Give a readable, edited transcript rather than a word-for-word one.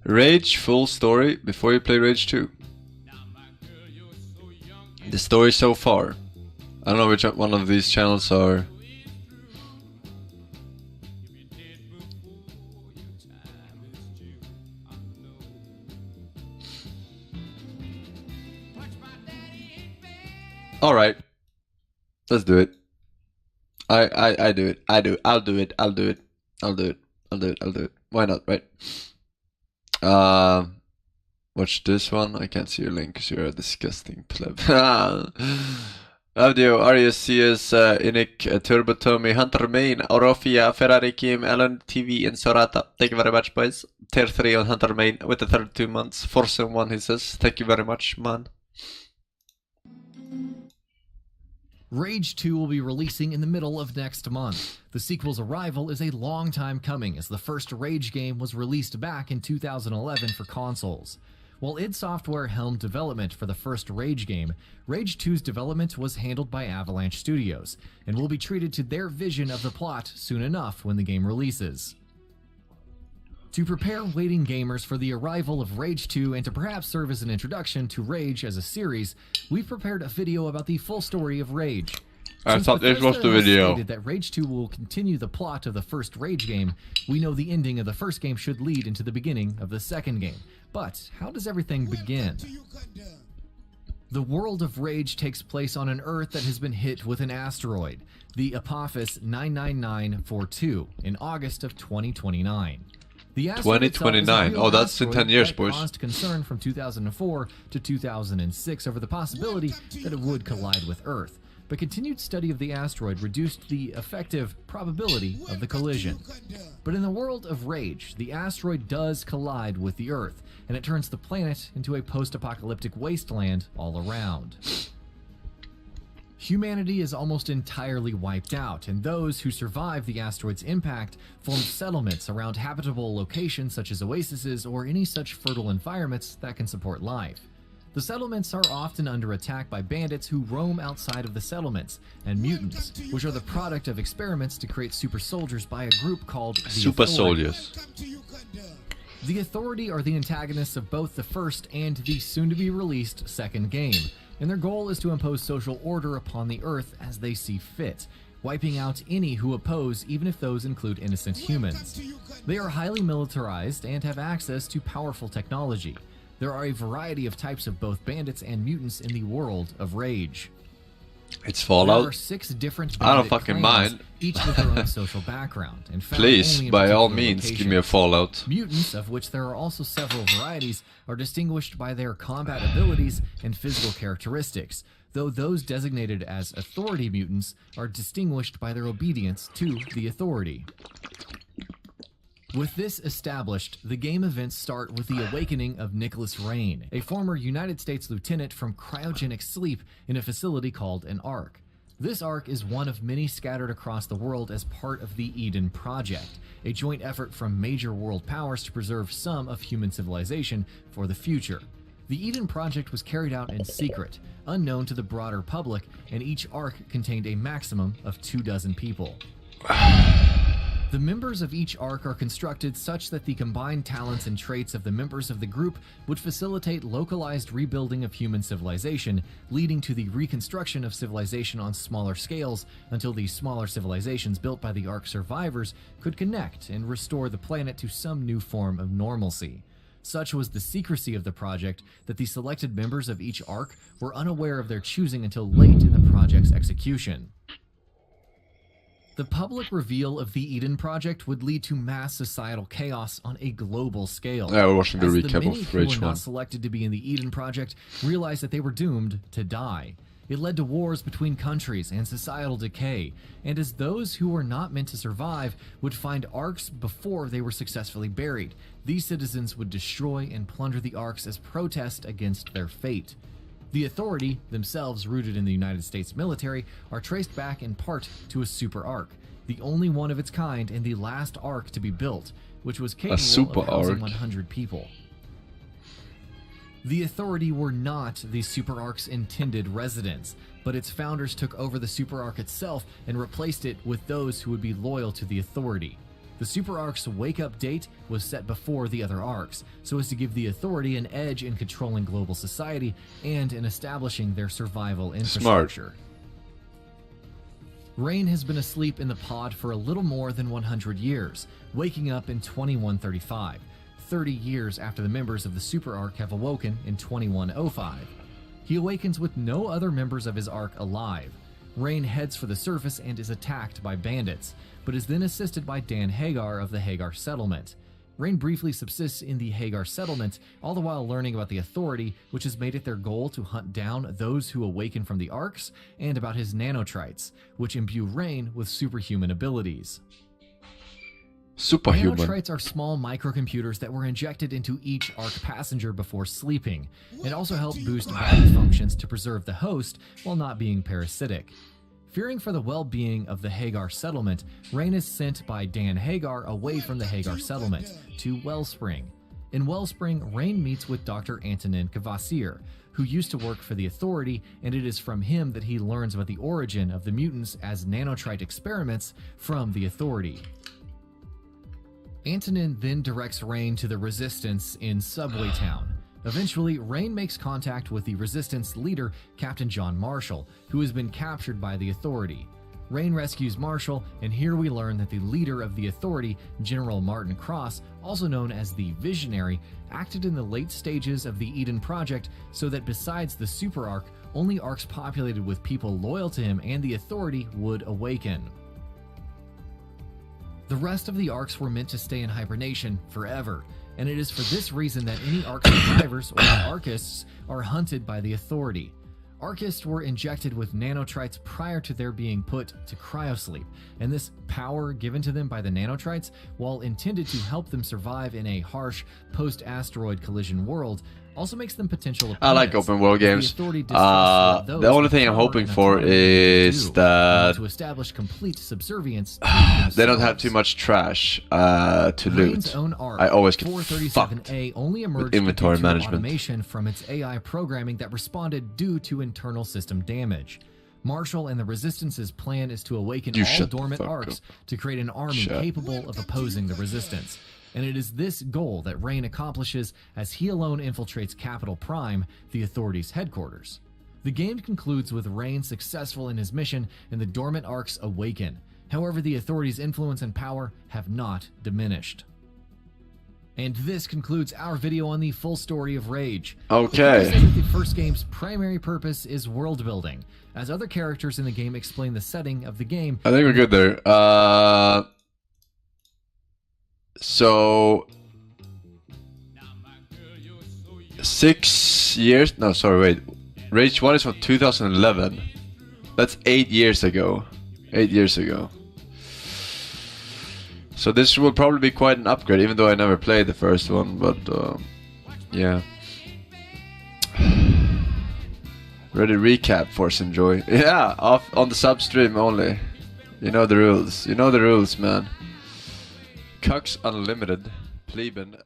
Rage full story before you play Rage 2. The story so far. I don't know which one of these channels are. All right, let's do it. I do it. I'll do it. Why not, right? Watch this one. I can't see your link because you're a disgusting pleb. Audio, Arius, CS, Inik, Turbo Tommy, Hunter Main, Orofia, Ferrari Kim, Alan TV, and Sorata. Thank you very much, boys. Tier 3 on Hunter Main with the 32 months. Forsen 1, he says. Thank you very much, man. Rage 2 will be releasing in the middle of next month. The sequel's arrival is a long time coming, as the first Rage game was released back in 2011 for consoles. While id Software helmed development for the first Rage game, Rage 2's development was handled by Avalanche Studios, and will be treated to their vision of the plot soon enough when the game releases. To prepare waiting gamers for the arrival of Rage 2 and to perhaps serve as an introduction to Rage as a series, we've prepared a video about the full story of Rage. I thought this was the video. Stated that Rage 2 will continue the plot of the first Rage game, we know the ending of the first game should lead into the beginning of the second game. But how does everything begin? The world of Rage takes place on an Earth that has been hit with an asteroid, the Apophis 99942, in August of 2029. The 2029. Oh, that's in 10 years, boys. Caused concern from 2004 to 2006 over the possibility that it would collide with Earth, but continued study of the asteroid reduced the effective probability of the collision. But in the world of Rage, the asteroid does collide with the Earth, and it turns the planet into a post-apocalyptic wasteland all around. Humanity is almost entirely wiped out, and those who survive the asteroid's impact form settlements around habitable locations such as oases or any such fertile environments that can support life. The settlements are often under attack by bandits who roam outside of the settlements, and mutants, which are the product of experiments to create super soldiers by a group called the Super Soldiers. The Authority are the antagonists of both the first and the soon-to-be-released second game, and their goal is to impose social order upon the Earth as they see fit, wiping out any who oppose, even if those include innocent humans. They are highly militarized and have access to powerful technology. There are a variety of types of both bandits and mutants in the world of Rage. It's Fallout. There are 6 different I don't bandit fucking clans, mind. each with their own social background. And found Please, only in by all particular means, give me a locations. Fallout. Mutants, of which there are also several varieties, are distinguished by their combat abilities and physical characteristics, though those designated as Authority mutants are distinguished by their obedience to the Authority. With this established, the game events start with the awakening of Nicholas Rain, a former United States lieutenant from cryogenic sleep in a facility called an Ark. This Ark is one of many scattered across the world as part of the Eden Project, a joint effort from major world powers to preserve some of human civilization for the future. The Eden Project was carried out in secret, unknown to the broader public, and each Ark contained a maximum of 24 people. The members of each Ark are constructed such that the combined talents and traits of the members of the group would facilitate localized rebuilding of human civilization, leading to the reconstruction of civilization on smaller scales until these smaller civilizations built by the Ark survivors could connect and restore the planet to some new form of normalcy. Such was the secrecy of the project that the selected members of each Ark were unaware of their choosing until late in the project's execution. The public reveal of the Eden Project would lead to mass societal chaos on a global scale. Yeah, we're watching the as recap many of who Rage were 1. not selected to be in the Eden Project realized that they were doomed to die. It led to wars between countries and societal decay, and as those who were not meant to survive would find Arks before they were successfully buried, these citizens would destroy and plunder the Arks as protest against their fate. The Authority, themselves rooted in the United States military, are traced back in part to a super Ark, the only one of its kind and the last Ark to be built, which was capable of housing 100 people. The Authority were not the Super Ark's intended residents, but its founders took over the Super Ark itself and replaced it with those who would be loyal to the Authority. The Super Ark's wake-up date was set before the other Arks, so as to give the Authority an edge in controlling global society and in establishing their survival infrastructure. Rain has been asleep in the pod for a little more than 100 years, waking up in 2135, 30 years after the members of the Super Ark have awoken in 2105. He awakens with no other members of his Ark alive. Rain heads for the surface and is attacked by bandits, but is then assisted by Dan Hagar of the Hagar settlement. Rain briefly subsists in the Hagar settlement, all the while learning about the Authority, which has made it their goal to hunt down those who awaken from the Arks, and about his nanotrites, which imbue Rain with superhuman abilities. Superhuman. Nanotrites are small microcomputers that were injected into each Ark passenger before sleeping, and also help boost body functions to preserve the host while not being parasitic. Fearing for the well-being of the Hagar settlement, Rain is sent by Dan Hagar away from the Hagar settlement to Wellspring. In Wellspring, Rain meets with Dr. Antonin Kvasir, who used to work for the Authority, and it is from him that he learns about the origin of the mutants as nanotrite experiments from the Authority. Antonin then directs Rain to the Resistance in Subway Town. Eventually, Rain makes contact with the Resistance leader, Captain John Marshall, who has been captured by the Authority. Rain rescues Marshall, and here we learn that the leader of the Authority, General Martin Cross, also known as the Visionary, acted in the late stages of the Eden Project so that besides the Super Ark, only Arks populated with people loyal to him and the Authority would awaken. The rest of the Arks were meant to stay in hibernation forever, and it is for this reason that any Ark survivors, or Arkists, are hunted by the Authority. Arkists were injected with nanotrites prior to their being put to cryosleep, and this power given to them by the nanotrites, while intended to help them survive in a harsh post-asteroid collision world, also makes them potential opponents. I like open world games. The only thing I'm hoping for is that to establish complete subservience they don't have too much trash to loot. I always get fucked only emerged with inventory due to management. automation from its AI programming that responded due to internal system damage. Marshall and the Resistance's plan is to awaken all dormant Arks to create an army capable of opposing the Resistance. And it is this goal that Rain accomplishes as he alone infiltrates Capital Prime, the Authority's headquarters. The game concludes with Rain successful in his mission and the dormant Arks awaken. However, the Authority's influence and power have not diminished. And this concludes our video on the full story of Rage. Okay. The first game's primary purpose is world building, as other characters in the game explain the setting of the game. I think we're good there. So 6 years? No, sorry, wait. Rage 1 is from 2011. That's 8 years ago. 8 years ago. So this will probably be quite an upgrade, even though I never played the first one, but yeah. Ready recap, Forsen Joy. Yeah, off on the sub stream only. You know the rules. You know the rules, man. Cucks Unlimited, Pleben.